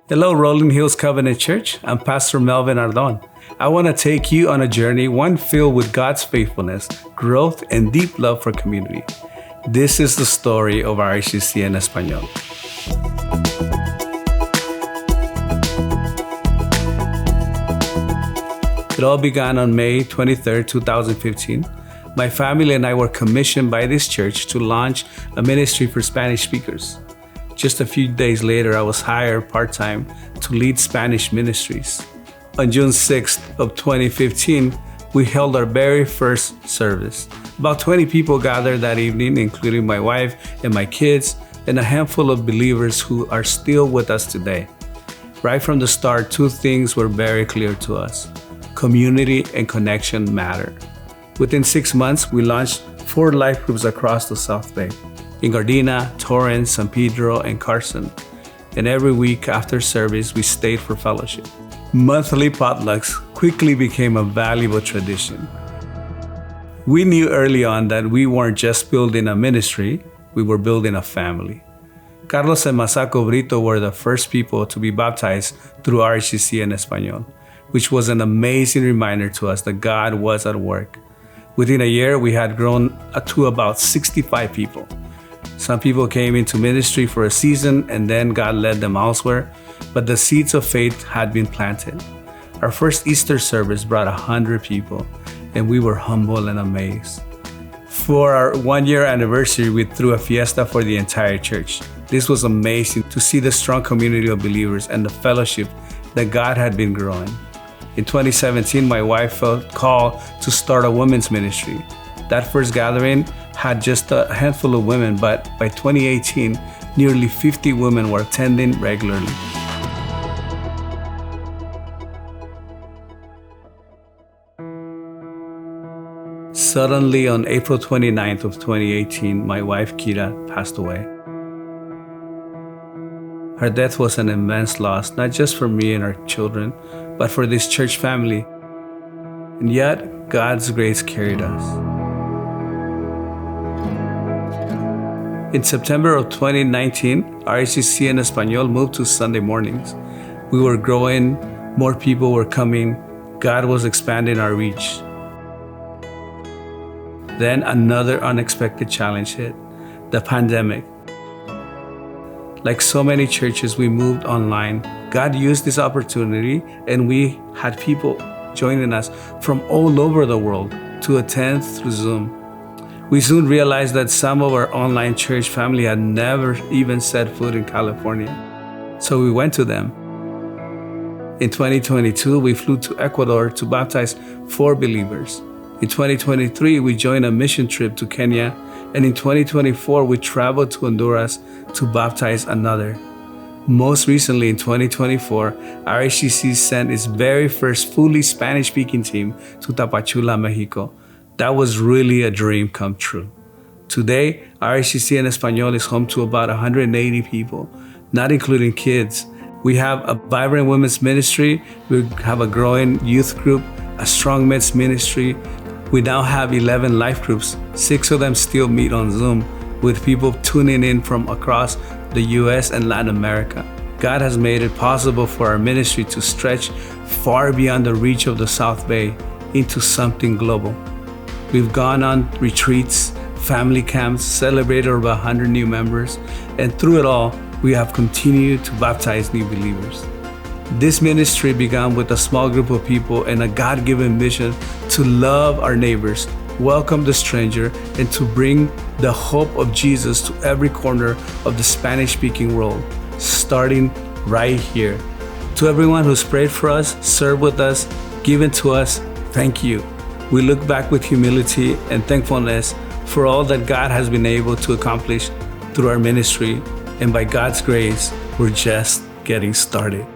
Hello, Rolling Hills Covenant Church. I'm Pastor Melvin Ardon. I want to take you on a journey, one filled with God's faithfulness, growth, and deep love for community. This is the story of RHCC en Español. It all began on May 23, 2015. My family and I were commissioned by this church to launch a ministry for Spanish speakers. Just a few days later, I was hired part-time to lead Spanish ministries. On June 6th of 2015, we held our very first service. About 20 people gathered that evening, including my wife and my kids, and a handful of believers who are still with us today. Right from the start, two things were very clear to us. Community and connection matter. Within 6 months, we launched 4 life groups across the South Bay, in Gardena, Torrance, San Pedro, and Carson. And every week after service, we stayed for fellowship. Monthly potlucks quickly became a valuable tradition. We knew early on that we weren't just building a ministry, we were building a family. Carlos and Masako Brito were the first people to be baptized through RHCC en Español, which was an amazing reminder to us that God was at work. Within a year, we had grown to about 65 people. Some people came into ministry for a season and then God led them elsewhere, but the seeds of faith had been planted. Our first Easter service brought 100 people, and we were humble and amazed. For our 1-year anniversary, we threw a fiesta for the entire church. This was amazing to see the strong community of believers and the fellowship that God had been growing. In 2017, my wife felt called to start a women's ministry. That first gathering had just a handful of women, but by 2018, nearly 50 women were attending regularly. Suddenly, on April 29th of 2018, my wife Kira passed away. Her death was an immense loss, not just for me and our children, but for this church family. And yet, God's grace carried us. In September of 2019, RHCC en Español moved to Sunday mornings. We were growing, more people were coming, God was expanding our reach. Then another unexpected challenge hit, the pandemic. Like so many churches, we moved online. God used this opportunity, and we had people joining us from all over the world to attend through Zoom. We soon realized that some of our online church family had never even set foot in California. So we went to them. In 2022, we flew to Ecuador to baptize 4 believers. In 2023, we joined a mission trip to Kenya. And in 2024, we traveled to Honduras to baptize another. Most recently, in 2024, RHCC sent its very first fully Spanish-speaking team to Tapachula, Mexico. That was really a dream come true. Today, RHCC en Español is home to about 180 people, not including kids. We have a vibrant women's ministry, we have a growing youth group, a strong men's ministry. We now have 11 life groups. 6 of them still meet on Zoom, with people tuning in from across the US and Latin America. God has made it possible for our ministry to stretch far beyond the reach of the South Bay into something global. We've gone on retreats, family camps, celebrated over 100 new members, and through it all, we have continued to baptize new believers. This ministry began with a small group of people and a God-given mission to love our neighbors, welcome the stranger, and to bring the hope of Jesus to every corner of the Spanish-speaking world, starting right here. To everyone who's prayed for us, served with us, given to us, thank you. We look back with humility and thankfulness for all that God has been able to accomplish through our ministry, and by God's grace, we're just getting started.